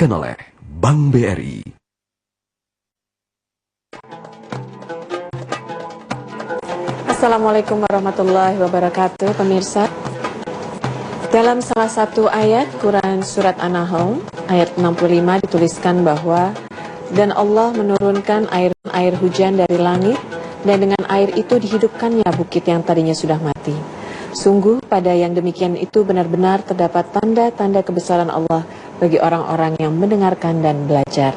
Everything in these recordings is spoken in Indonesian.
dipersembahkan oleh Bank BRI. Assalamualaikum warahmatullahi wabarakatuh, pemirsa. Dalam salah satu ayat Quran Surat An-Nahl, ayat 65 dituliskan bahwa dan Allah menurunkan air hujan dari langit, dan dengan air itu dihidupkannya bukit yang tadinya sudah mati. Sungguh pada yang demikian itu benar-benar terdapat tanda-tanda kebesaran Allah bagi orang-orang yang mendengarkan dan belajar.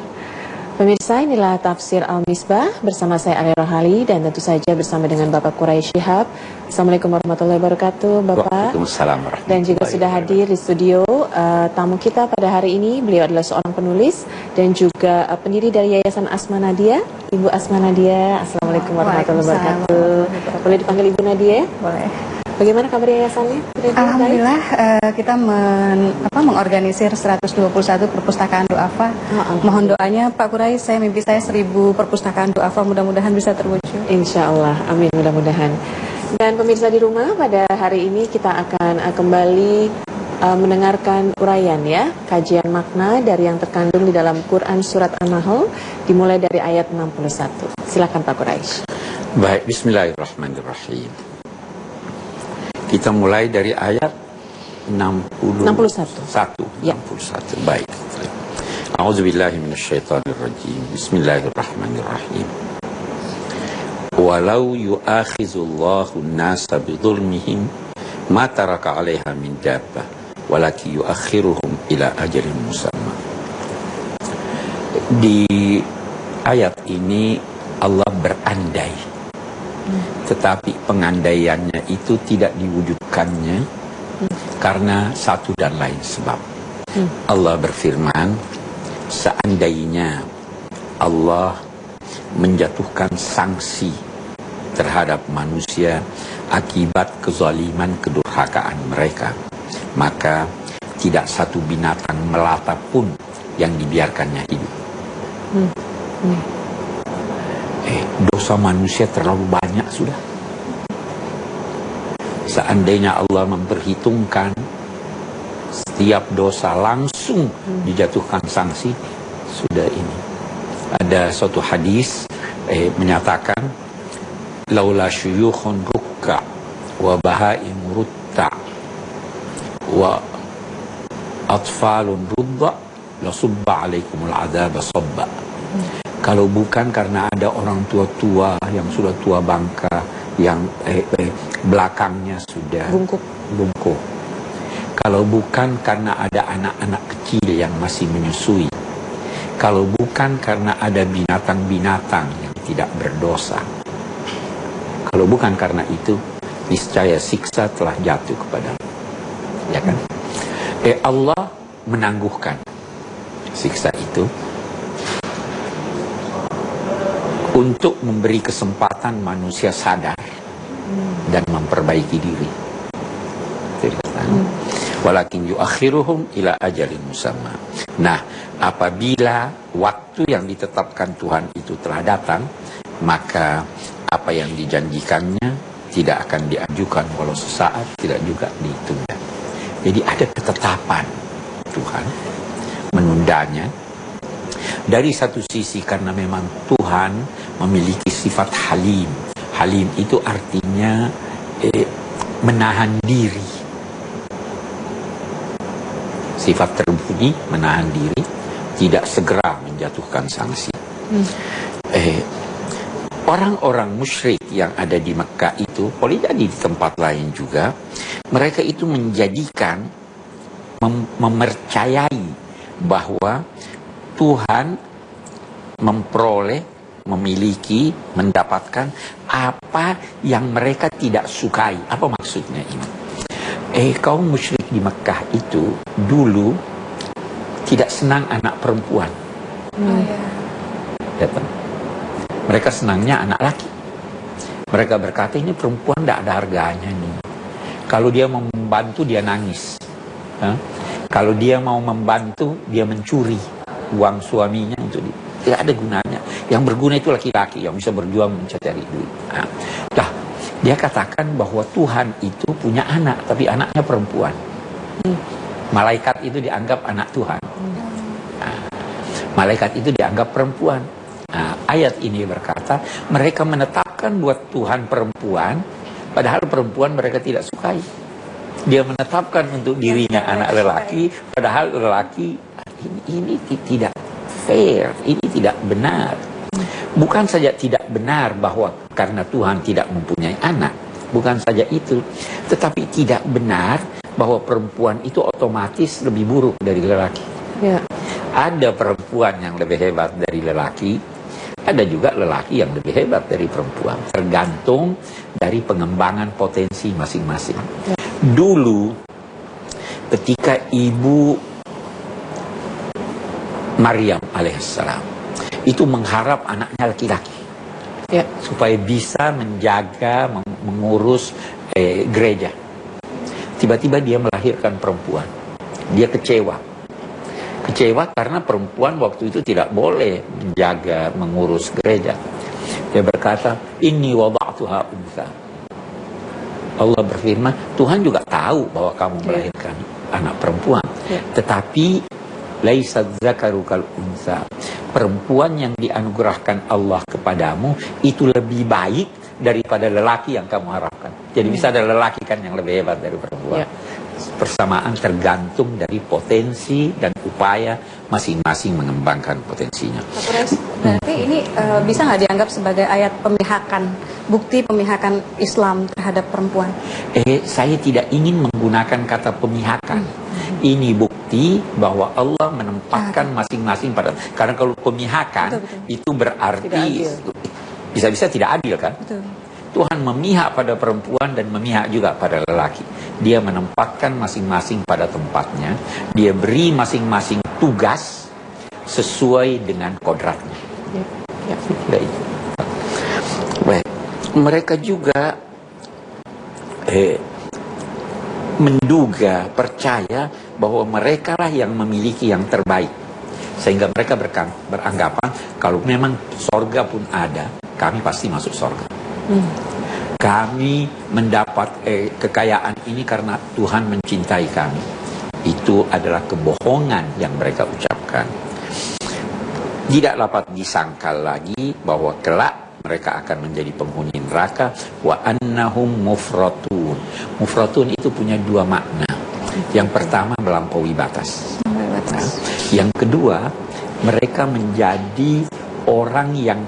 Pemirsa, inilah tafsir Al-Misbah bersama saya Ali Rohali dan tentu saja bersama dengan Bapak Quraisy Shihab. Assalamualaikum warahmatullahi wabarakatuh, Bapak. Waalaikumsalam warahmatullahi wabarakatuh. Dan juga sudah hadir di studio tamu kita pada hari ini. Beliau adalah seorang penulis dan juga pendiri dari Yayasan Asma Nadia, Ibu Asma Nadia. Assalamualaikum warahmatullahi wabarakatuh. Boleh dipanggil Ibu Nadia? Boleh. Bagaimana kabar yayasannya? Alhamdulillah, kita mengorganisir 121 perpustakaan du'afa. Mohon doanya Pak Quraisy, mimpi saya 1000 perpustakaan du'afa, mudah-mudahan bisa terwujud. Insya Allah, amin, mudah-mudahan. Dan pemirsa di rumah, pada hari ini kita akan kembali mendengarkan uraian ya, kajian makna dari yang terkandung di dalam Quran Surat An-Nahl, dimulai dari ayat 61. Silakan Pak Quraisy. Baik, bismillahirrahmanirrahim. Kita mulai dari ayat 61. Ya. 61. Baik. A'udzubillahi minasyaitonirrajim. Bismillahirrahmanirrahim. Walau yu'akhizullahu an-nasa bidzulmihim ma taraka 'alaiha min dabbah walakin yu'akhiruhum ila ajalin musamma. Di ayat ini Allah berandai, tetapi pengandaiannya itu tidak diwujudkannya karena satu dan lain sebab. Allah berfirman, seandainya Allah menjatuhkan sanksi terhadap manusia akibat kezaliman kedurhakaan mereka, maka tidak satu binatang melata pun yang dibiarkannya hidup. Dosa manusia terlalu banyak sudah. Seandainya Allah memperhitungkan setiap dosa langsung dijatuhkan sanksi, sudah ini. Ada suatu hadis menyatakan, laula syuyukhun rukka wa bahaim rutta wa atfalun rudda la subba alaikumul adaba sabba. Kalau bukan karena ada orang tua-tua yang sudah tua bangka, yang belakangnya sudah bungkuk. Kalau bukan karena ada anak-anak kecil yang masih menyusui. Kalau bukan karena ada binatang-binatang yang tidak berdosa. Kalau bukan karena itu, niscaya siksa telah jatuh kepada, ya kan? Allah menangguhkan siksa itu untuk memberi kesempatan manusia sadar dan memperbaiki diri. Walakin yuakhiruhum ila ajalin musamma. Nah, apabila waktu yang ditetapkan Tuhan itu telah datang, maka apa yang dijanjikannya tidak akan diajukan walau sesaat, tidak juga ditunda. Jadi ada ketetapan Tuhan menundanya. Dari satu sisi karena memang Tuhan memiliki sifat halim. Halim itu artinya menahan diri. Sifat terbunyi, menahan diri, tidak segera menjatuhkan sanksi. Orang-orang musyrik yang ada di Mekah itu, boleh jadi di tempat lain juga, mereka itu menjadikan, mempercayai bahwa Tuhan memperoleh, memiliki, mendapatkan apa yang mereka tidak sukai. Apa maksudnya ini? Kaum musyrik di Mekah itu dulu tidak senang anak perempuan. Datang. Mereka senangnya anak laki. Mereka berkata, ini perempuan tidak ada harganya nih. Kalau dia mau membantu, dia nangis. Kalau dia mau membantu, dia mencuri uang suaminya untuk dia. Tidak ada gunanya. Yang berguna itu laki-laki yang bisa berjuang mencari duit. Nah, dia katakan bahwa Tuhan itu punya anak, tapi anaknya perempuan. Malaikat itu dianggap anak Tuhan. Nah, Malaikat itu dianggap perempuan. Nah, ayat ini berkata, mereka menetapkan buat Tuhan perempuan, padahal perempuan mereka tidak sukai. Dia menetapkan untuk dirinya anak lelaki, padahal lelaki ini tidak fair, ini tidak benar. Bukan saja tidak benar bahwa karena Tuhan tidak mempunyai anak, bukan saja itu, tetapi tidak benar bahwa perempuan itu otomatis lebih buruk dari lelaki. Ya. Ada perempuan yang lebih hebat dari lelaki, ada juga lelaki yang lebih hebat dari perempuan. Tergantung dari pengembangan potensi masing-masing. Ya. Dulu, ketika ibu Maryam alaihissalam itu mengharap anaknya laki-laki, ya, supaya bisa menjaga, mengurus gereja. Tiba-tiba dia melahirkan perempuan. Dia kecewa. Kecewa karena perempuan waktu itu tidak boleh menjaga, mengurus gereja. Dia berkata, "Inni wada'tuha untha." Allah berfirman, Tuhan juga tahu bahwa kamu melahirkan anak perempuan. Tetapi laisa dzakaru kal untha. Perempuan yang dianugerahkan Allah kepadamu itu lebih baik daripada lelaki yang kamu harapkan. Jadi bisa ada lelaki kan yang lebih hebat dari perempuan. Persamaan tergantung dari potensi dan upaya masing-masing mengembangkan potensinya. Berarti ini bisa nggak dianggap sebagai ayat pemihakan, bukti pemihakan Islam terhadap perempuan? Saya tidak ingin menggunakan kata pemihakan. Ini bukti bahwa Allah menempatkan masing-masing pada. Karena kalau pemihakan itu berarti bisa-bisa tidak adil kan? Betul. Tuhan memihak pada perempuan dan memihak juga pada lelaki. Dia menempatkan masing-masing pada tempatnya. Dia beri masing-masing tugas sesuai dengan kodratnya. Baik. Mereka juga menduga, percaya bahwa mereka lah yang memiliki yang terbaik. Sehingga mereka beranggapan kalau memang sorga pun ada, kami pasti masuk sorga. Kami mendapat kekayaan ini karena Tuhan mencintai kami. Itu adalah kebohongan yang mereka ucapkan. Tidak dapat disangkal lagi bahwa kelak mereka akan menjadi penghuni neraka. Wa annahum mufratun. Mufratun itu punya dua makna. Yang pertama melampaui batas. Yang kedua, mereka menjadi orang yang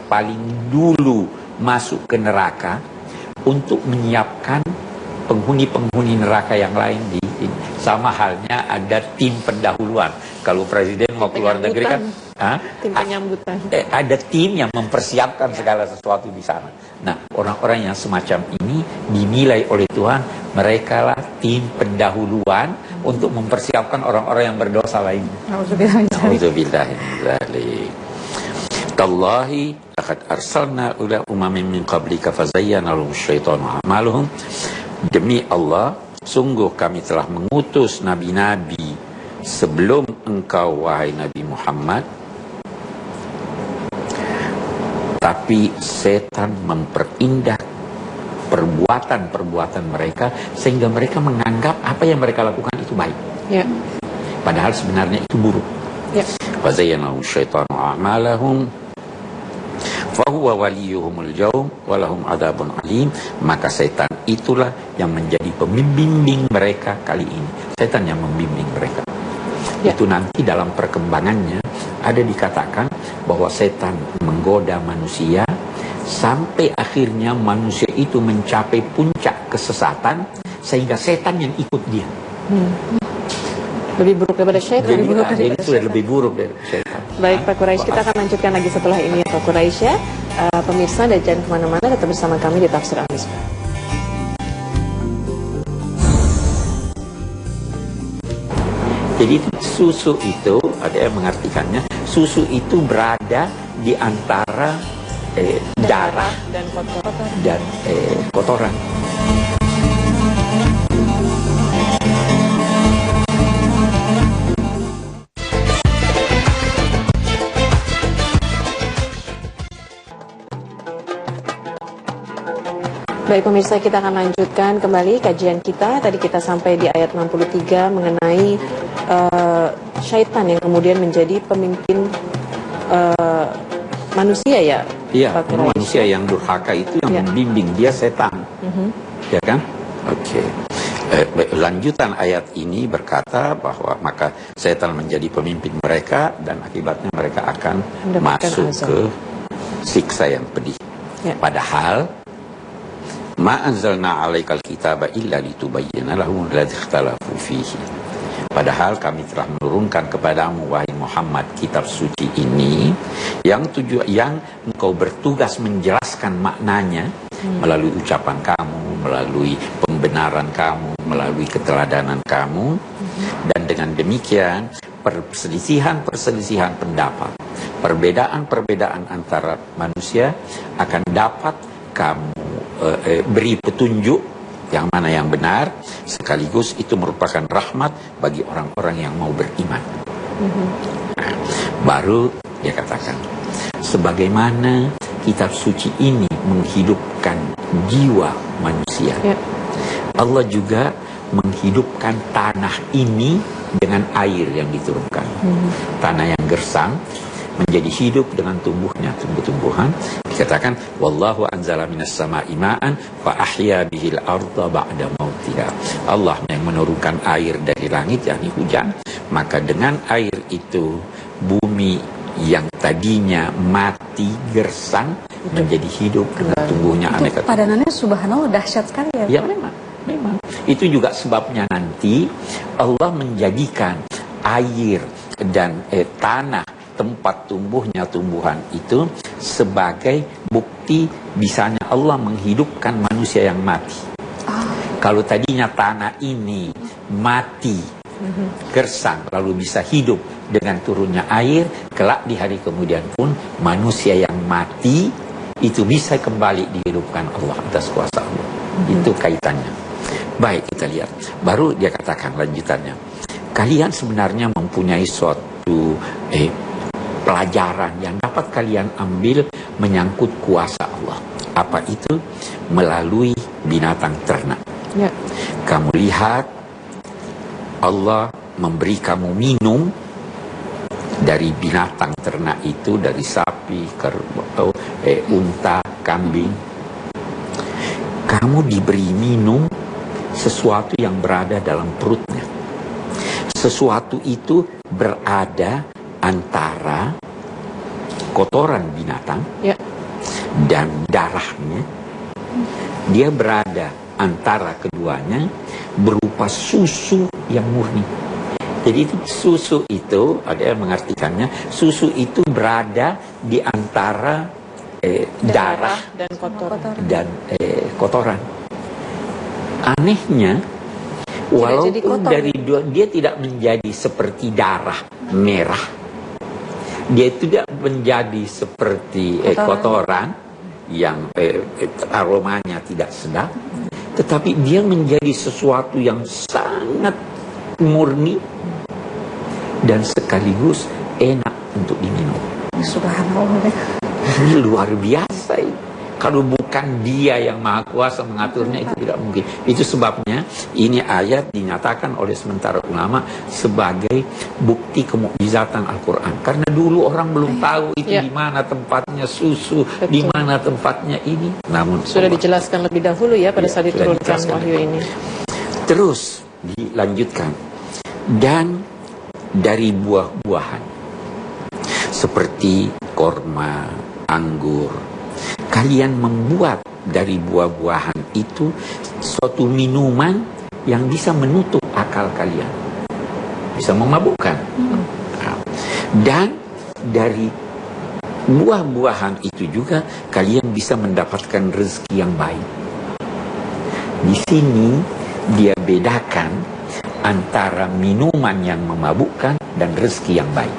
paling dulu masuk ke neraka untuk menyiapkan penghuni-penghuni neraka yang lain di ini. Sama halnya ada tim pendahuluan. Kalau presiden mau keluar negeri kan, tim penyambutan. Ada tim yang mempersiapkan segala sesuatu di sana. Nah, orang-orang yang semacam ini dinilai oleh Tuhan, mereka lah tim pendahuluan untuk mempersiapkan orang-orang yang berdosa lainnya. Nauzubillah min dzalik. Tallahi laqad arsalna ila umamin min qablika fazayyana lahum syaitanu a'maluhum. Demi Allah, sungguh kami telah mengutus nabi-nabi sebelum engkau wahai Nabi Muhammad, tapi setan memperindah perbuatan-perbuatan mereka sehingga mereka menganggap apa yang mereka lakukan itu baik. Ya. Padahal sebenarnya itu buruk. Ya. Fazayyana lahum syaitanu a'malahum fahuwa waliyuhumul jawm walahum adabun alim. Maka setan itulah yang menjadi pembimbing mereka kali ini. Setan yang membimbing mereka. Ya. Itu nanti dalam perkembangannya ada dikatakan bahwa setan menggoda manusia sampai akhirnya manusia itu mencapai puncak kesesatan sehingga setan yang ikut dia. Lebih buruk daripada syaitan. Jadi sudah lebih buruk dari syaitan. Baik Pak Quraisy, kita akan lanjutkan lagi setelah ini ya Pak Quraisy ya. Pemirsa dan jangan kemana-mana, tetap bersama kami di Tafsir Al-Misbah. Jadi susu itu, ada yang mengartikannya, susu itu berada di antara darah dan kotoran. Baik pemirsa, kita akan lanjutkan kembali kajian kita. Tadi kita sampai di ayat 63 mengenai syaitan yang kemudian menjadi pemimpin manusia ya? Iya, Pak Quraisy? manusia yang durhaka itu yang Ya. membimbing dia setan. Ya kan? Oke. Lanjutan ayat ini berkata bahwa maka setan menjadi pemimpin mereka dan akibatnya mereka akan Mendapatkan masuk azab. ke siksa yang pedih. Ya. Padahal ma anzalna 'alaikal kitaba illa litubayyana lahum alladzi ikhtalafu fihi. Padahal kami telah menurunkan kepadamu wahai Muhammad kitab suci ini yang engkau bertugas menjelaskan maknanya melalui ucapan kamu, melalui pembenaran kamu, melalui keteladanan kamu, dan dengan demikian perselisihan pendapat, perbedaan antara manusia akan dapat kamu beri petunjuk yang mana yang benar, sekaligus itu merupakan rahmat bagi orang-orang yang mau beriman. Nah, baru dia katakan, sebagaimana kitab suci ini menghidupkan jiwa manusia, Ya. Allah juga menghidupkan tanah ini dengan air yang diturunkan. Tanah yang gersang menjadi hidup dengan tumbuhnya tumbuh-tumbuhan. Dikatakan wallahu anzala minas sama'i ma'an fa ahya bihil arda ba'da mautiha. Allah yang menurunkan air dari langit, yakni hujan, maka dengan air itu bumi yang tadinya mati gersang menjadi hidup dengan tumbuhnya Itu aneka padanannya subhanallah dahsyat sekali ya. ya memang itu juga sebabnya nanti Allah menjadikan air dan tanah tempat tumbuhnya tumbuhan itu sebagai bukti bisanya Allah menghidupkan manusia yang mati. Kalau tadinya tanah ini mati, gersang, lalu bisa hidup dengan turunnya air, kelak di hari kemudian pun manusia yang mati itu bisa kembali dihidupkan Allah atas kuasa Allah. Itu kaitannya. Baik, kita lihat. Baru dia katakan lanjutannya. Kalian sebenarnya mempunyai suatu pelajaran yang dapat kalian ambil menyangkut kuasa Allah. Apa itu? Melalui binatang ternak. Ya. Kamu lihat Allah memberi kamu minum dari binatang ternak itu, dari sapi, kerbau, unta, kambing. Kamu diberi minum sesuatu yang berada dalam perutnya. Sesuatu itu berada antara kotoran binatang Ya. dan darahnya. Dia berada antara keduanya berupa susu yang murni. Jadi itu susu itu, ada yang mengartikannya, susu itu berada di antara darah dan kotoran. dan kotoran. Anehnya, jadi walaupun kotor. dari dia tidak menjadi seperti darah merah, dia tidak menjadi seperti kotoran yang aromanya tidak sedap, tetapi dia menjadi sesuatu yang sangat murni dan sekaligus enak untuk diminum. Subhanallah. Ini luar biasa ini. Kalau bukan dia yang maha kuasa mengaturnya, itu tidak mungkin. Itu sebabnya ini ayat dinyatakan oleh sementara ulama sebagai bukti kemukjizatan Al-Quran. Karena dulu orang belum tahu itu di mana tempatnya susu, di mana tempatnya ini. Namun Sudah dijelaskan lebih dahulu ya pada saat sudah diturunkan dijelaskan. wahyu ini. Terus dilanjutkan. Dan dari buah-buahan seperti korma, anggur, kalian membuat dari buah-buahan itu suatu minuman yang bisa menutup akal kalian, bisa memabukkan. Dan dari buah-buahan itu juga kalian bisa mendapatkan rezeki yang baik. Di sini dia bedakan antara minuman yang memabukkan dan rezeki yang baik.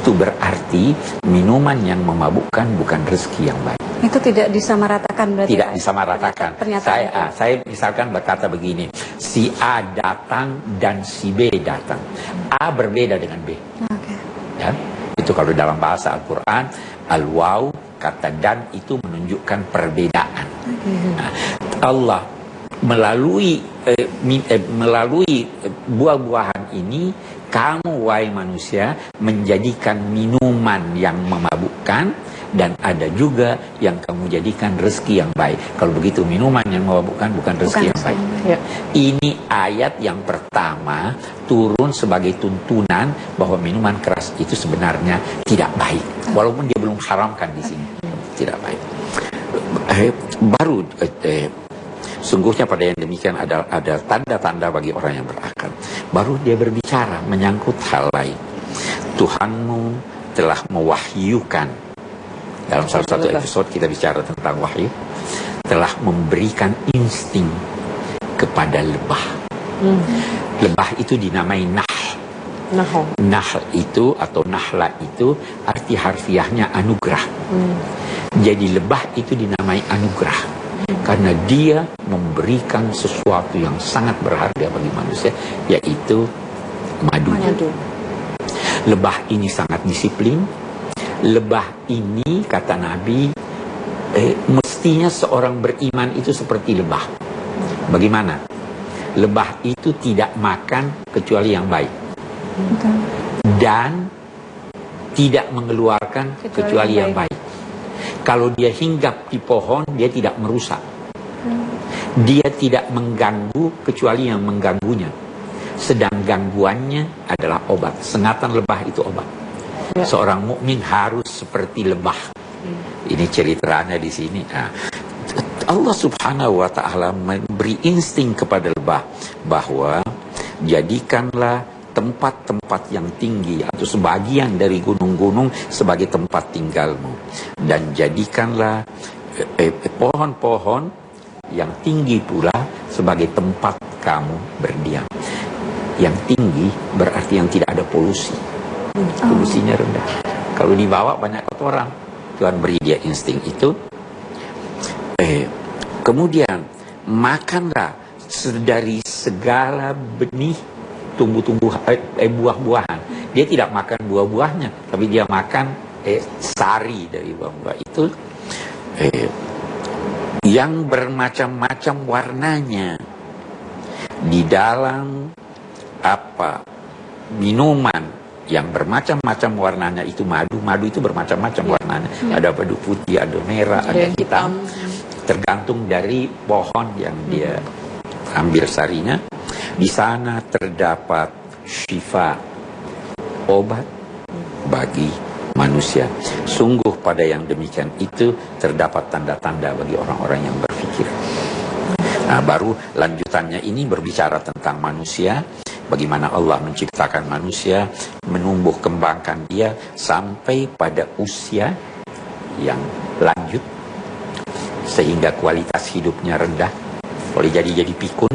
Itu berarti minuman yang memabukkan bukan rezeki yang baik. Itu tidak disamaratakan berarti. Tidak disamaratakan. Pernyataan Saya misalkan berkata begini, si A datang dan si B datang. A berbeda dengan B. Oke. Ya, itu kalau dalam bahasa Al-Quran, al-waw, kata dan itu menunjukkan perbedaan. Nah, Allah melalui buah-buahan ini kamu wahai manusia menjadikan minuman yang memabukkan, dan ada juga yang kamu jadikan rezeki yang baik. Kalau begitu minuman yang memabukkan bukan rezeki yang baik. Ya. Ini ayat yang pertama turun sebagai tuntunan bahwa minuman keras itu sebenarnya tidak baik, walaupun dia belum haramkan di sini. Tidak baik. Baru sungguhnya pada yang demikian ada tanda-tanda bagi orang yang berakal. Baru dia berbicara menyangkut hal lain. Tuhanmu telah mewahyukan, dalam salah satu episode kita bicara tentang wahyu, telah memberikan insting kepada lebah. Lebah itu dinamai nahl. Nahl itu atau nahla itu arti harfiahnya anugerah. Jadi lebah itu dinamai anugerah karena dia memberikan sesuatu yang sangat berharga bagi manusia, yaitu madu. Lebah ini sangat disiplin. Lebah ini, kata Nabi, mestinya seorang beriman itu seperti lebah. Bagaimana? Lebah itu tidak makan kecuali yang baik. Dan tidak mengeluarkan kecuali yang baik. Kalau dia hinggap di pohon, dia tidak merusak. Dia tidak mengganggu kecuali yang mengganggunya. Sedang gangguannya adalah obat. Sengatan lebah itu obat. Seorang mukmin harus seperti lebah. Ini ceritanya di sini. Allah Subhanahu wa Ta'ala memberi insting kepada lebah bahwa jadikanlah tempat-tempat yang tinggi atau sebagian dari gunung-gunung sebagai tempat tinggalmu, dan jadikanlah pohon-pohon yang tinggi pula sebagai tempat kamu berdiam. Yang tinggi berarti yang tidak ada polusi. Polusinya rendah. Kalau dibawa banyak kotoran, Tuhan beri dia insting itu. Kemudian makanlah dari segala benih tumbuh-tumbuhan, buah-buahan. Dia tidak makan buah-buahnya, tapi dia makan sari dari buah-buah itu, yang bermacam-macam warnanya. Di dalam minuman yang bermacam-macam warnanya itu madu. Madu itu bermacam-macam warnanya. Ada madu putih, ada merah, ada hitam. Tergantung dari pohon yang dia ambil sarinya. Di sana terdapat syifa, obat bagi manusia. Sungguh pada yang demikian itu terdapat tanda-tanda bagi orang-orang yang berpikir. Nah, baru lanjutannya ini berbicara tentang manusia. Bagaimana Allah menciptakan manusia, menumbuh kembangkan dia sampai pada usia yang lanjut, sehingga kualitas hidupnya rendah. Boleh jadi pikun,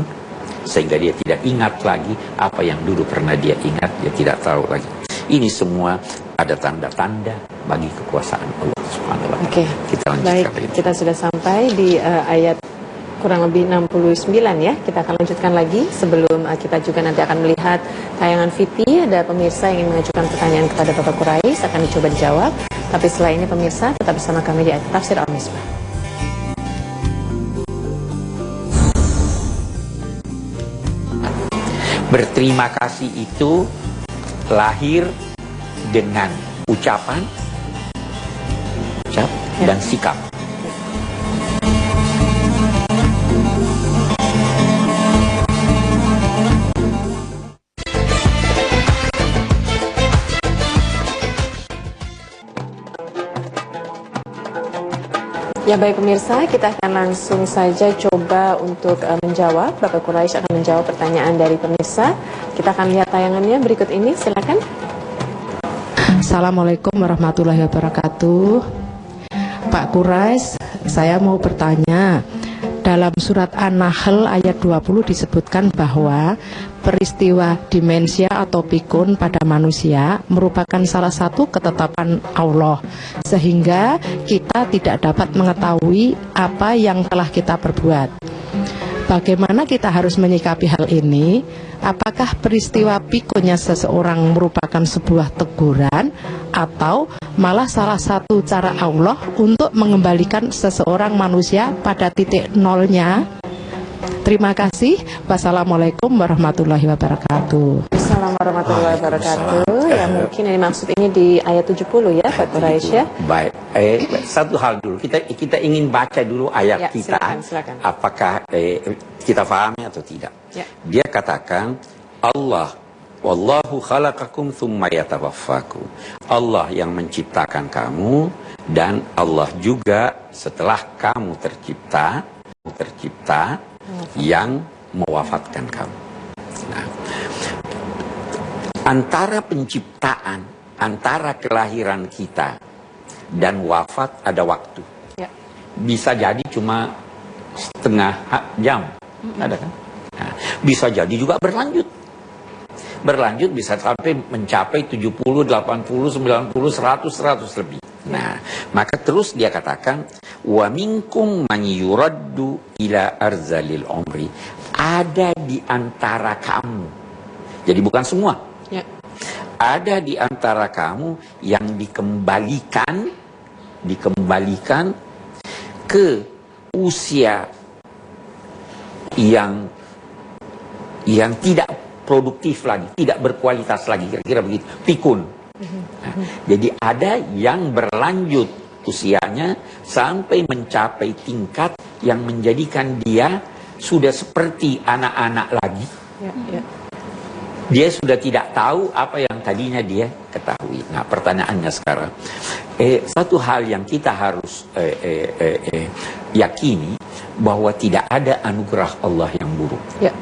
sehingga dia tidak ingat lagi apa yang dulu pernah dia ingat, dia tidak tahu lagi. Ini semua ada tanda-tanda bagi kekuasaan Allah Subhanahu wa Ta'ala. Oke. Kita lanjutkan. Baik, kita sudah sampai di ayat kurang lebih 69 ya. Kita akan lanjutkan lagi sebelum kita juga nanti akan melihat tayangan VT. Ada pemirsa yang ingin mengajukan pertanyaan kepada Bapak Quraish, akan dicoba dijawab. Tapi setelah ini pemirsa tetap bersama kami di Tafsir Al-Misbah. Berterima kasih itu lahir dengan ucapan, dan sikap. Ya baik pemirsa, kita akan langsung saja coba untuk menjawab. Bapak Quraish akan menjawab pertanyaan dari pemirsa. Kita akan lihat tayangannya berikut ini, silakan. Assalamualaikum warahmatullahi wabarakatuh. Pak Quraish, saya mau bertanya. Dalam surat An-Nahl ayat 20 disebutkan bahwa peristiwa demensia atau pikun pada manusia merupakan salah satu ketetapan Allah, sehingga kita tidak dapat mengetahui apa yang telah kita perbuat. Bagaimana kita harus menyikapi hal ini? Apakah peristiwa pikunnya seseorang merupakan sebuah teguran, atau malah salah satu cara Allah untuk mengembalikan seseorang manusia pada titik nolnya? Terima kasih. Wassalamualaikum warahmatullahi wabarakatuh. Assalamualaikum warahmatullahi wabarakatuh. Ya, mungkin yang dimaksud ini di ayat 70 ya, Pak Quraisy ya. Baik, satu hal dulu. Kita ingin baca dulu ayat Ya, kita. silakan. Apakah kita pahami atau tidak? Ya. Dia katakan, Allah, wallahu khalaqakum thumma yatawaffakum. Allah yang menciptakan kamu, dan Allah juga setelah kamu tercipta yang mewafatkan kamu. Nah, antara penciptaan, antara kelahiran kita dan wafat ada waktu. Ya. Bisa jadi cuma setengah jam, ada kan? Nah, bisa jadi juga berlanjut. Berlanjut bisa sampai mencapai 70, 80, 90, 100 lebih. Nah, maka terus dia katakan, wa minkum man yuraddu ila arzalil umri. Ada di antara kamu. Jadi bukan semua. Ya. Ada di antara kamu yang dikembalikan ke usia yang tidak produktif lagi, tidak berkualitas lagi, kira-kira begitu, pikun. Nah, jadi ada yang berlanjut usianya sampai mencapai tingkat yang menjadikan dia sudah seperti anak-anak lagi. Ya. Dia sudah tidak tahu apa yang tadinya dia ketahui. Nah, pertanyaannya sekarang, satu hal yang kita harus yakini bahwa tidak ada anugerah Allah yang buruk. Ya.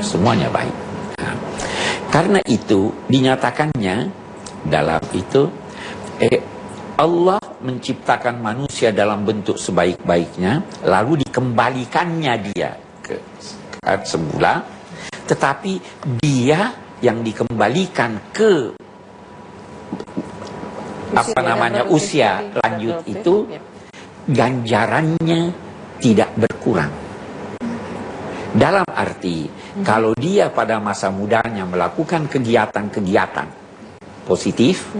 Semuanya baik. Nah, karena itu dinyatakannya dalam itu Allah menciptakan manusia dalam bentuk sebaik-baiknya, lalu dikembalikannya dia ke semula, tetapi dia yang dikembalikan ke usia lanjut itu, ganjarannya tidak berkurang. Dalam arti, kalau dia pada masa mudanya melakukan kegiatan-kegiatan positif,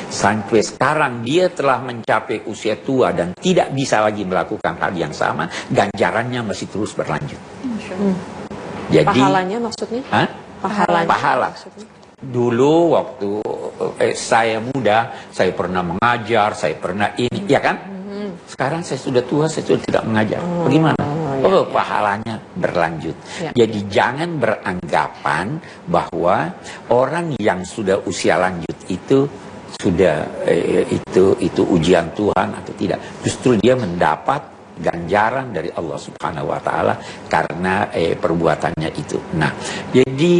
sampai sekarang dia telah mencapai usia tua dan tidak bisa lagi melakukan hal yang sama, ganjarannya masih terus berlanjut. Jadi, pahalanya maksudnya? Pahala. Dulu waktu saya muda, saya pernah mengajar, saya pernah ini, ya kan? Sekarang saya sudah tua, saya sudah tidak mengajar. Bagaimana? Pahalanya berlanjut. Ya. Jadi jangan beranggapan bahwa orang yang sudah usia lanjut itu sudah itu ujian Tuhan atau tidak. Justru dia mendapat ganjaran dari Allah Subhanahu wa taala karena perbuatannya itu. Nah, jadi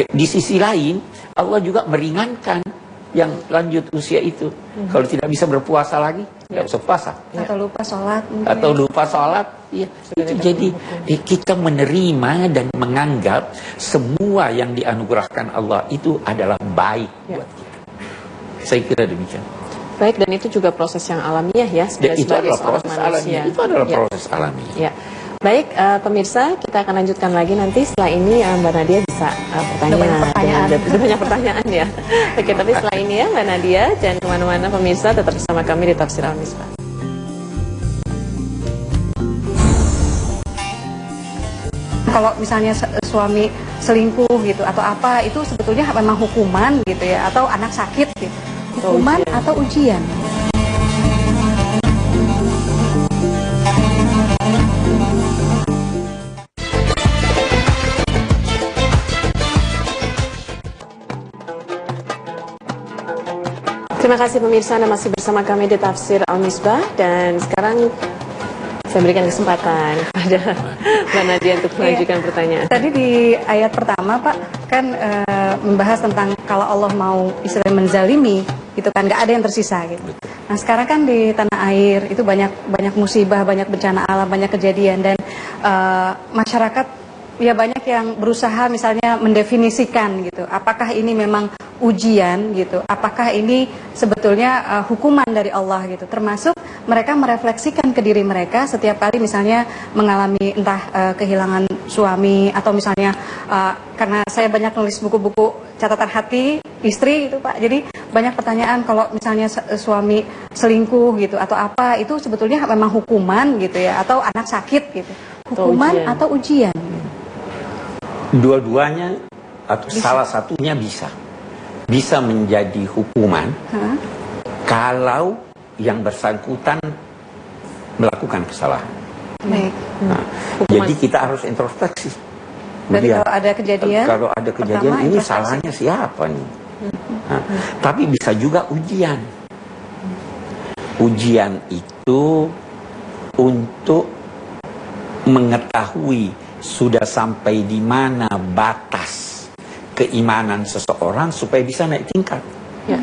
di sisi lain Allah juga meringankan yang lanjut usia itu. Kalau tidak bisa berpuasa lagi, tidak usah puasa. Atau lupa sholat. Atau lupa sholat. Ya, itu jadi kita menerima dan menganggap semua yang dianugerahkan Allah itu adalah baik buat kita. Saya kira demikian. Baik, dan itu juga proses yang alamiah ya, Itu adalah proses alamiah. Itu adalah proses alamiah. Ya. Baik, pemirsa, kita akan lanjutkan lagi nanti setelah ini Mbak Nadia bisa banyak pertanyaan ya. Oke, tapi setelah ini ya Mbak Nadia, jangan kemana-mana pemirsa, tetap bersama kami di Tafsir Al-Misbah. Kalau misalnya suami selingkuh gitu atau apa, itu sebetulnya memang hukuman gitu ya, atau anak sakit gitu, hukuman atau ujian. Terima kasih pemirsa, Anda masih bersama kami di Tafsir Al-Misbah, dan sekarang saya berikan kesempatan pada Mbak Nadia untuk mengajukan pertanyaan. Tadi di ayat pertama Pak kan membahas tentang kalau Allah mau istilahnya menzalimi, gitu kan, nggak ada yang tersisa gitu. Nah sekarang kan di tanah air itu banyak musibah, banyak bencana alam, banyak kejadian, dan masyarakat ya banyak yang berusaha misalnya mendefinisikan gitu, apakah ini memang ujian gitu, apakah ini sebetulnya hukuman dari Allah gitu, termasuk mereka merefleksikan ke diri mereka setiap kali misalnya mengalami entah kehilangan suami, atau misalnya karena saya banyak nulis buku-buku catatan hati istri itu Pak, jadi banyak pertanyaan kalau misalnya suami selingkuh gitu atau apa, itu sebetulnya memang hukuman gitu ya, atau anak sakit gitu, hukuman atau ujian? Dua-duanya atau salah satunya bisa menjadi hukuman kalau yang bersangkutan melakukan kesalahan. Baik. Nah, jadi kita harus introspeksi. Berarti kalau ada kejadian, ini salahnya siapa nih? Nah, tapi bisa juga ujian. Ujian itu untuk mengetahui sudah sampai di mana batas keimanan seseorang supaya bisa naik tingkat. Ya.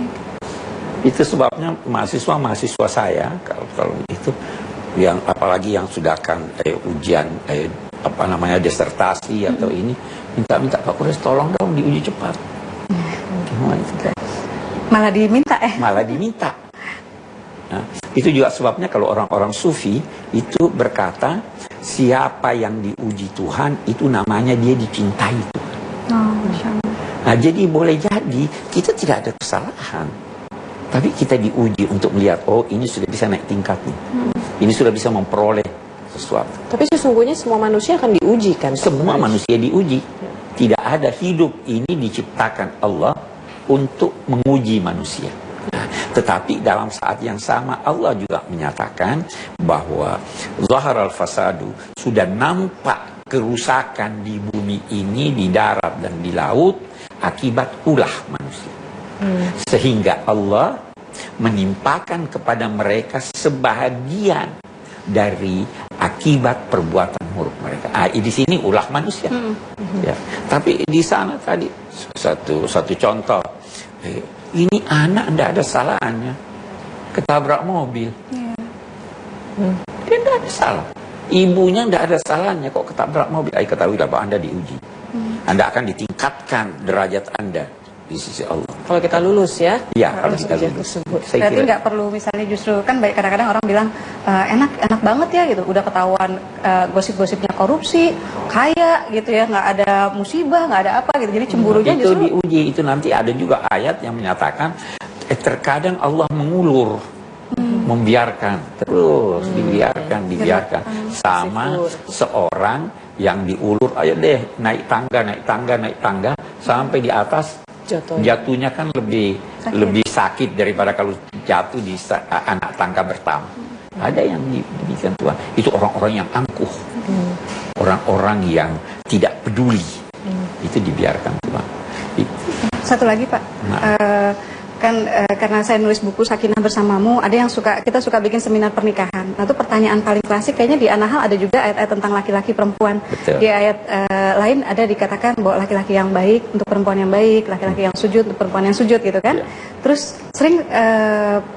Itu sebabnya mahasiswa saya kalau itu yang apalagi yang sudah akan ujian disertasi atau ini minta Pak Kures tolong dong diuji cepat. Malah diminta Malah diminta. Nah, itu juga sebabnya kalau orang-orang sufi itu berkata siapa yang diuji Tuhan itu namanya dia dicintai Tuhan. Nah, jadi boleh jadi kita tidak ada kesalahan, tapi kita diuji untuk melihat ini sudah bisa naik tingkat nih, ini sudah bisa memperoleh sesuatu. Tapi sesungguhnya semua manusia akan diuji kan? Semua manusia diuji. Tidak ada hidup ini diciptakan Allah untuk menguji manusia. Nah, tetapi dalam saat yang sama Allah juga menyatakan bahwa zaharal fasadu, sudah nampak kerusakan di bumi ini, di darat dan di laut akibat ulah manusia. Sehingga Allah menimpakan kepada mereka sebahagian dari akibat perbuatan buruk mereka. Di sini ulah manusia. Ya. Tapi di sana tadi satu contoh. Ini anak tidak ada salahnya ketabrak mobil. Dia tidak ada salah. Ibunya tidak ada salahnya kok ketabrak mobil. Ketahuilah bahwa Anda diuji. Anda akan ditingkatkan derajat Anda di sisi Allah. Kalau kita lulus ya? Ya, kalau kita lulus. Berarti nggak perlu misalnya justru kan kadang-kadang orang bilang enak banget ya gitu, udah ketahuan gosip-gosipnya korupsi, kaya gitu ya, nggak ada musibah, nggak ada apa gitu, jadi cemburunya itu justru diuji. Itu nanti ada juga ayat yang menyatakan terkadang Allah mengulur, membiarkan terus, dibiarkan sama seorang yang diulur, ayo deh naik tangga sampai di atas. Jatuhnya kan lebih sakit daripada kalau jatuh di anak tangga pertama. Ada yang demikian Tuhan. Itu orang-orang yang angkuh, orang-orang yang tidak peduli. Itu dibiarkan Tuhan. Satu lagi Pak, karena saya nulis buku Sakinah Bersamamu, ada yang kita suka bikin seminar pernikahan. Nah itu pertanyaan paling klasik kayaknya di An-Nahl ada juga ayat-ayat tentang laki-laki perempuan. Betul. Di ayat lain ada dikatakan bahwa laki-laki yang baik untuk perempuan yang baik, laki-laki yang sujud untuk perempuan yang sujud gitu kan. Terus sering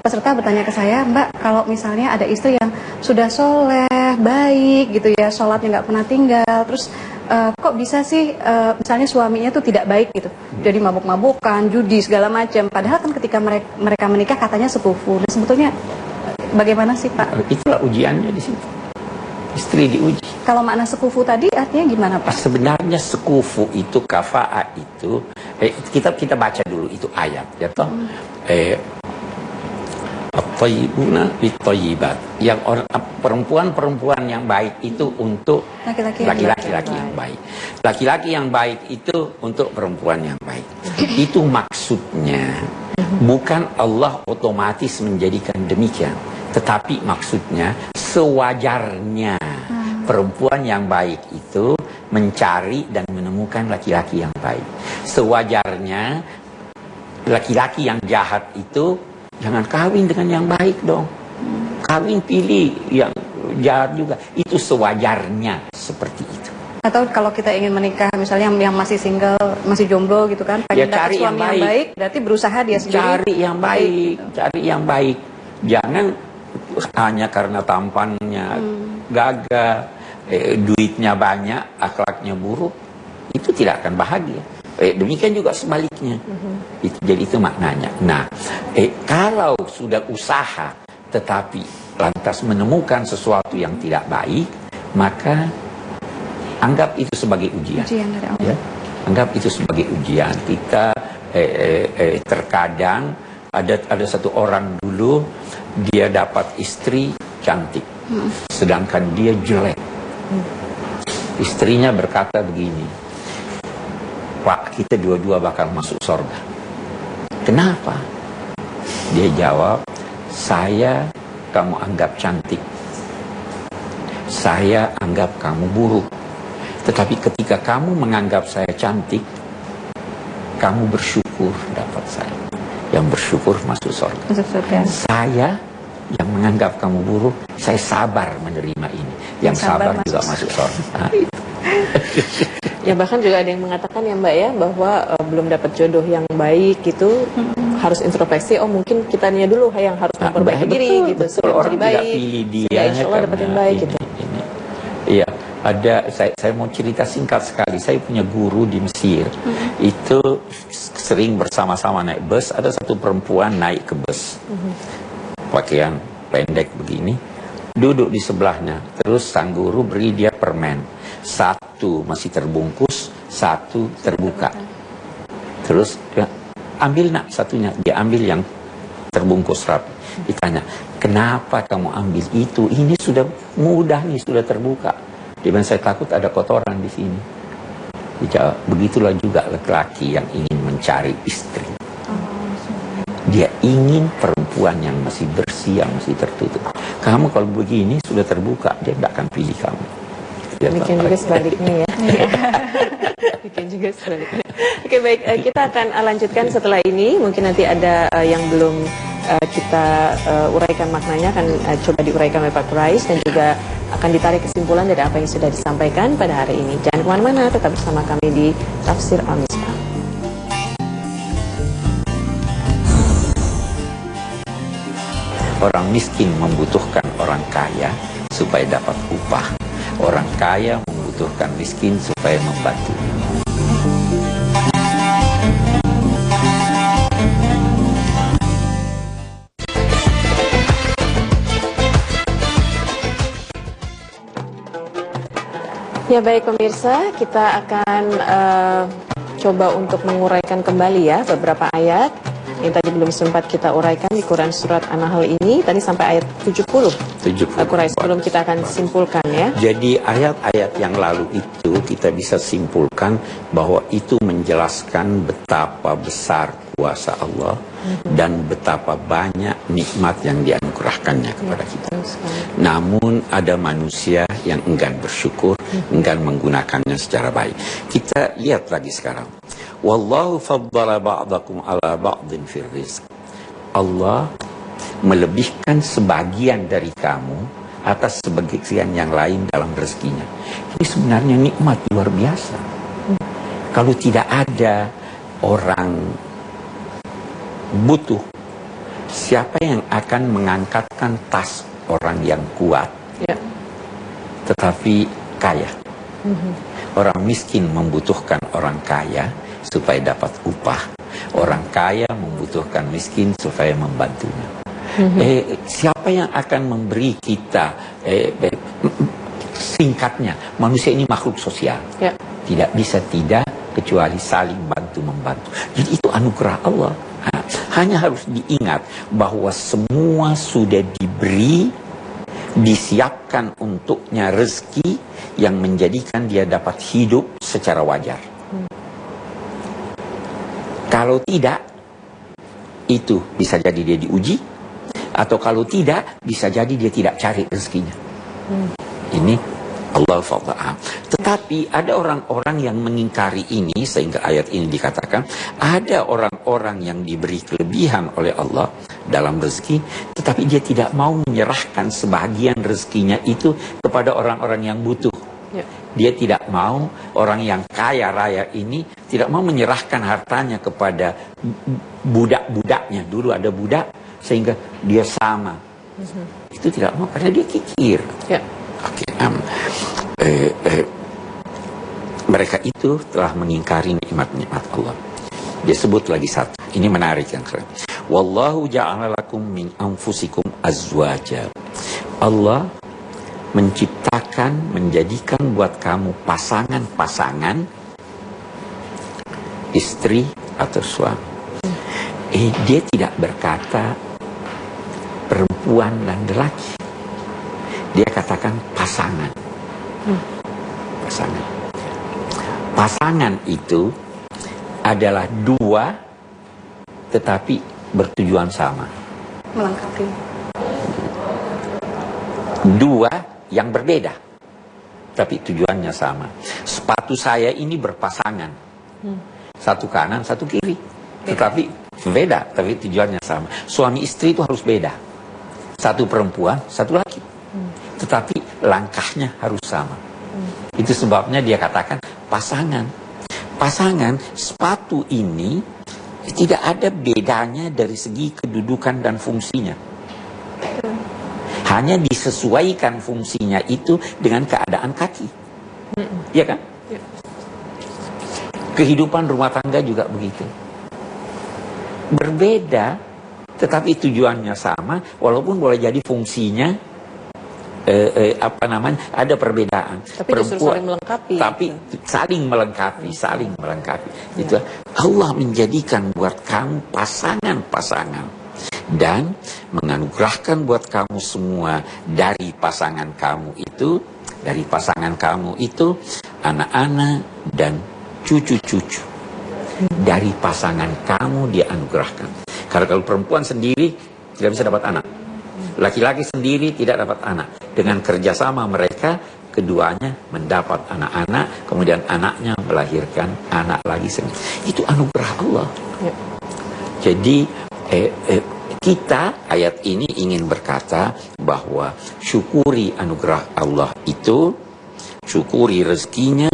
peserta bertanya ke saya, Mbak, kalau misalnya ada istri yang sudah soleh, baik gitu ya, sholatnya nggak pernah tinggal, terus kok bisa sih misalnya suaminya tuh tidak baik gitu, jadi mabuk-mabukan, judi segala macam, padahal kan ketika mereka menikah katanya sekufu. Nah sebetulnya bagaimana sih Pak? Itulah ujiannya di situ, istri diuji. Kalau makna sekufu tadi artinya gimana Pak? Sebenarnya sekufu itu kafa'ah itu kita baca dulu itu ayat ya toh. At-thayyibuna lit-thayyibat, yang perempuan-perempuan yang baik itu untuk laki-laki yang baik. Laki-laki yang baik itu untuk perempuan yang baik. Itu maksudnya. Bukan Allah otomatis menjadikan demikian, tetapi maksudnya sewajarnya perempuan yang baik itu mencari dan menemukan laki-laki yang baik. Sewajarnya laki-laki yang jahat itu jangan kawin dengan yang baik dong. Kawin pilih yang jahat juga. Itu sewajarnya seperti itu. Atau kalau kita ingin menikah misalnya yang masih single, masih jomblo gitu kan, pengen dapat suami yang baik, berarti berusaha dia sendiri. Cari yang baik. Jangan hanya karena tampannya gagah, duitnya banyak, akhlaknya buruk. Itu tidak akan bahagia. Demikian juga sebaliknya. Jadi itu maknanya. Nah, kalau sudah usaha tetapi lantas menemukan sesuatu yang tidak baik, maka anggap itu sebagai ujian. Dari Allah. Ya? Anggap itu sebagai ujian. Kita terkadang ada satu orang dulu, dia dapat istri cantik, sedangkan dia jelek. Istrinya berkata begini, Pak, kita dua-dua bakal masuk surga. Kenapa? Dia jawab, saya kamu anggap cantik, saya anggap kamu buruk. Tetapi ketika kamu menganggap saya cantik, kamu bersyukur dapat saya. Yang bersyukur masuk surga. Saya yang menganggap kamu buruk, saya sabar menerima ini. Yang sabar juga masuk surga. Ya bahkan juga ada yang mengatakan ya Mbak ya, bahwa belum dapat jodoh yang baik gitu, harus introspeksi. Oh mungkin kitanya dulu yang harus memperbaiki diri gitu, supaya jadi baik. Pilih dia, insya Allah dapat yang baik gitu. Iya, ada saya mau cerita singkat sekali. Saya punya guru di Mesir. Itu sering bersama-sama naik bus. Ada satu perempuan naik ke bus, pakaian pendek begini, duduk di sebelahnya. Terus sang guru beri dia permen. Satu masih terbungkus, satu terbuka. Terus dia ambil nak satunya. Dia ambil yang terbungkus rapi. Ditanya, kenapa kamu ambil itu? Ini sudah mudah nih, sudah terbuka. Dia bilang, saya takut ada kotoran di sini. Dia jawab, begitulah juga laki-laki yang ingin mencari istri. Dia ingin perempuan yang masih bersih, yang masih tertutup. Kamu kalau begini sudah terbuka, dia tidak akan pilih kamu. Bikin juga sebaliknya ya. Bikin juga sebaliknya. Oke baik, kita akan lanjutkan setelah ini. Mungkin nanti ada yang belum kita uraikan maknanya, akan coba diuraikan oleh Pak Quraisy, dan juga akan ditarik kesimpulan dari apa yang sudah disampaikan pada hari ini. Jangan kemana-mana, tetap bersama kami di Tafsir Al-Misbah. Orang miskin membutuhkan orang kaya supaya dapat upah. Orang kaya membutuhkan miskin supaya membantu. Ya baik pemirsa, kita akan coba untuk menguraikan kembali ya beberapa ayat yang tadi belum sempat kita uraikan di Quran Surat An-Nahl ini. Tadi sampai ayat 70. Quraisy, sebelum kita akan simpulkan ya. Jadi ayat-ayat yang lalu itu kita bisa simpulkan bahwa itu menjelaskan betapa besar kuasa Allah dan betapa banyak nikmat yang dianugerahkannya kepada kita. Namun ada manusia yang enggan bersyukur, enggan menggunakannya secara baik. Kita lihat lagi sekarang. Wallahu faddala ba'dakum ala ba'din fir rizq. Allah melebihkan sebagian dari kamu atas sebagian yang lain dalam rezekinya. Ini sebenarnya nikmat luar biasa. Kalau tidak ada orang butuh, siapa yang akan mengangkatkan tas orang yang kuat, tetapi kaya? Orang miskin membutuhkan orang kaya supaya dapat upah. Orang kaya membutuhkan miskin supaya membantunya. Siapa yang akan memberi kita, singkatnya, manusia ini makhluk sosial. Tidak bisa tidak kecuali saling bantu-membantu. Jadi itu anugerah Allah. Hanya harus diingat bahwa semua sudah diberi, disiapkan untuknya rezeki yang menjadikan dia dapat hidup secara wajar. Kalau tidak, itu bisa jadi dia diuji, atau kalau tidak, bisa jadi dia tidak cari rezekinya. Ini Allah fa'ala. Tetapi ada orang-orang yang mengingkari ini, sehingga ayat ini dikatakan ada orang-orang yang diberi kelebihan oleh Allah dalam rezeki, tetapi dia tidak mau menyerahkan sebagian rezekinya itu kepada orang-orang yang butuh. Dia tidak mau, orang yang kaya raya ini tidak mau menyerahkan hartanya kepada budak-budaknya. Dulu ada budak sehingga dia sama. Itu tidak mau karena dia kikir. Mereka itu telah mengingkari nikmat-nikmat Allah. Dia sebut lagi satu. Ini menarik yang keren. Wallahu ja'ala lakum min anfusikum azwaja. Allah menciptakan, menjadikan buat kamu pasangan-pasangan, istri atau suami. Dia tidak berkata perempuan dan lelaki. Dia katakan pasangan. pasangan. Pasangan itu adalah dua tetapi bertujuan sama. Melengkapi. Dua yang berbeda tapi tujuannya sama. Sepatu saya ini berpasangan. Satu kanan, satu kiri. Tetapi beda, tapi tujuannya sama. Suami istri itu harus beda. Satu perempuan, satu laki. Tetapi langkahnya harus sama. Itu sebabnya dia katakan pasangan. Pasangan, sepatu ini tidak ada bedanya dari segi kedudukan dan fungsinya. Hanya disesuaikan fungsinya itu dengan keadaan kaki. Iya kan? Kehidupan rumah tangga juga begitu. Berbeda, tetapi tujuannya sama, walaupun boleh jadi fungsinya ada perbedaan. Tapi justru saling melengkapi. Tapi saling melengkapi. Itu Allah menjadikan buat kamu pasangan-pasangan dan menganugerahkan buat kamu semua dari pasangan kamu itu anak-anak dan cucu-cucu. Dari pasangan kamu dianugerahkan. Karena kalau perempuan sendiri tidak bisa dapat anak. Laki-laki sendiri tidak dapat anak. Dengan kerjasama mereka, keduanya mendapat anak-anak, kemudian anaknya melahirkan anak lagi sendiri. Itu anugerah Allah. Ya. Jadi kita ayat ini ingin berkata bahwa syukuri anugerah Allah itu, syukuri rezekinya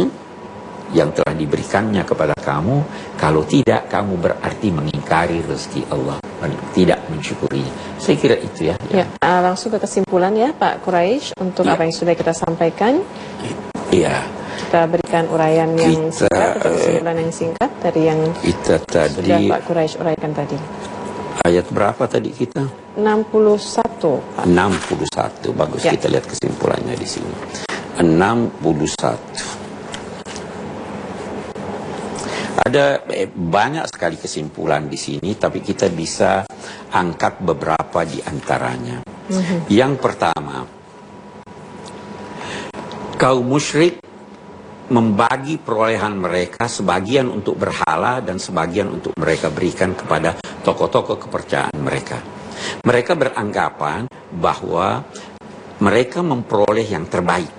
yang telah diberikannya kepada kamu. Kalau tidak, kamu berarti mengingkari rezeki Allah, tidak mensyukurinya. Saya kira itu ya. Ya, langsung ke kesimpulan ya Pak Quraisy untuk apa yang sudah kita sampaikan. Iya. Kita berikan uraian yang singkat, atau kesimpulan yang singkat dari yang kita tadi sudah Pak Quraisy uraikan tadi. Ayat berapa tadi kita? 61 Pak. 61, bagus ya. Kita lihat kesimpulannya di sini. 61. Ada banyak sekali kesimpulan di sini, tapi kita bisa angkat beberapa di antaranya. Yang pertama, kaum musyrik membagi perolehan mereka, sebagian untuk berhala dan sebagian untuk mereka berikan kepada tokoh-tokoh kepercayaan mereka. Mereka beranggapan bahwa mereka memperoleh yang terbaik,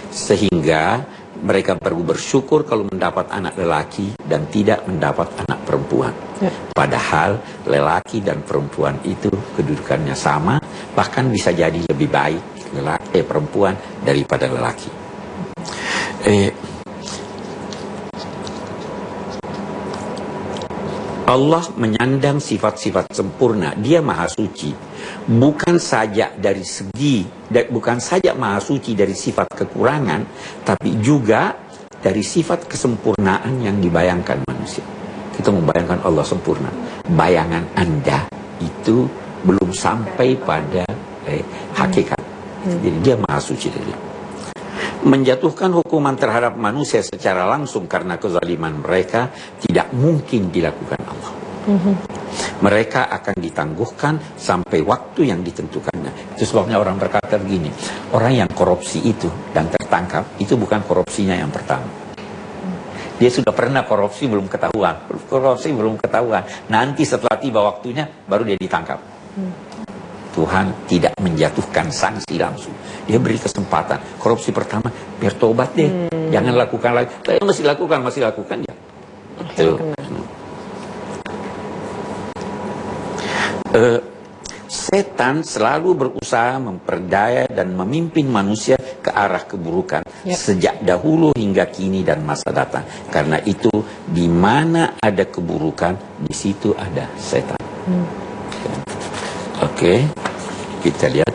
sehingga mereka baru bersyukur kalau mendapat anak lelaki dan tidak mendapat anak perempuan. Ya. Padahal lelaki dan perempuan itu kedudukannya sama, bahkan bisa jadi lebih baik perempuan daripada lelaki. Allah menyandang sifat-sifat sempurna. Dia maha suci. Bukan saja maha suci dari sifat kekurangan, tapi juga dari sifat kesempurnaan yang dibayangkan manusia. Kita membayangkan Allah sempurna. Bayangan Anda itu belum sampai pada hakikat. Jadi dia maha suci dari. Menjatuhkan hukuman terhadap manusia secara langsung karena kezaliman mereka tidak mungkin dilakukan Allah. Mereka akan ditangguhkan sampai waktu yang ditentukannya. Itu sebabnya orang berkata begini, orang yang korupsi itu dan tertangkap, itu bukan korupsinya yang pertama. Dia sudah pernah korupsi belum ketahuan. Nanti setelah tiba waktunya baru dia ditangkap. Tuhan tidak menjatuhkan sanksi langsung. Dia beri kesempatan. Korupsi pertama, biar tobat deh. Jangan lakukan lagi. Tapi masih lakukan ya. Itu. Setan selalu berusaha memperdaya dan memimpin manusia ke arah keburukan sejak dahulu hingga kini dan masa datang. Karena itu, di mana ada keburukan, di situ ada setan. Oke, kita lihat.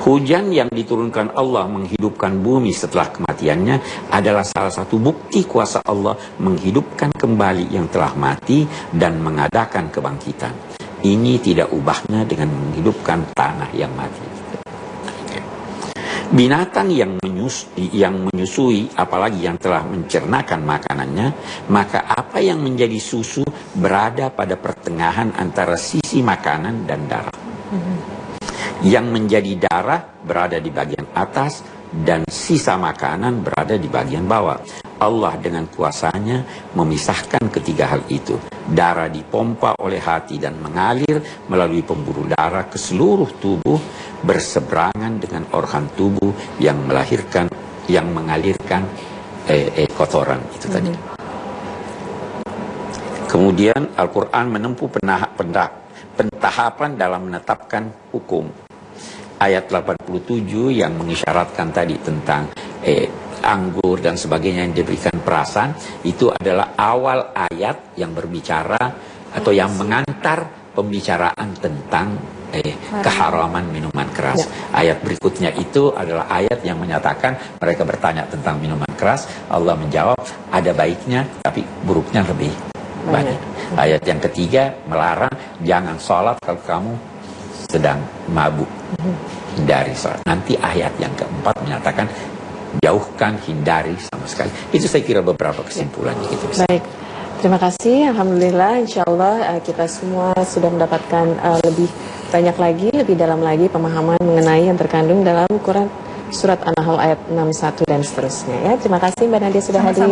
Hujan yang diturunkan Allah menghidupkan bumi setelah kematiannya adalah salah satu bukti kuasa Allah menghidupkan kembali yang telah mati dan mengadakan kebangkitan. Ini tidak ubahnya dengan menghidupkan tanah yang mati. Binatang yang menyusui, apalagi yang telah mencernakan makanannya, maka apa yang menjadi susu berada pada pertengahan antara sisi makanan dan darah. Yang menjadi darah berada di bagian atas, dan sisa makanan berada di bagian bawah. Allah dengan kuasanya memisahkan ketiga hal itu. Darah dipompa oleh hati dan mengalir melalui pembuluh darah ke seluruh tubuh, berseberangan dengan organ tubuh yang mengalirkan kotoran itu tadi. Kemudian Al-Quran menempuh pentahapan dalam menetapkan hukum. Ayat 87 yang mengisyaratkan tadi tentang anggur dan sebagainya yang diberikan perasaan, itu adalah awal ayat yang berbicara atau yang mengantar pembicaraan tentang keharaman minuman keras. Ayat berikutnya itu adalah ayat yang menyatakan, mereka bertanya tentang minuman keras, Allah menjawab ada baiknya tapi buruknya lebih banyak. Ayat yang ketiga melarang jangan sholat kalau kamu sedang mabuk, hindari sholat. Nanti ayat yang keempat menyatakan jauhkan, hindari sama sekali. Itu saya kira beberapa kesimpulan gitu. Baik, terima kasih. Alhamdulillah, insya Allah kita semua sudah mendapatkan lebih banyak lagi, lebih dalam lagi pemahaman mengenai yang terkandung dalam Quran Surat An-Nahl ayat 61 dan seterusnya ya. Terima kasih Mbak Nadia sudah hadir.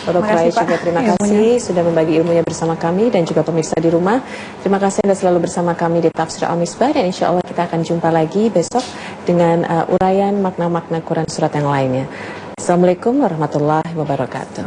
Bapak Quraisy juga terima kasih sudah membagi ilmunya bersama kami dan juga pemirsa di rumah. Terima kasih Anda selalu bersama kami di Tafsir Al-Misbah, dan insya Allah kita akan jumpa lagi besok dengan uraian makna-makna Quran surat yang lainnya. Assalamualaikum warahmatullahi wabarakatuh.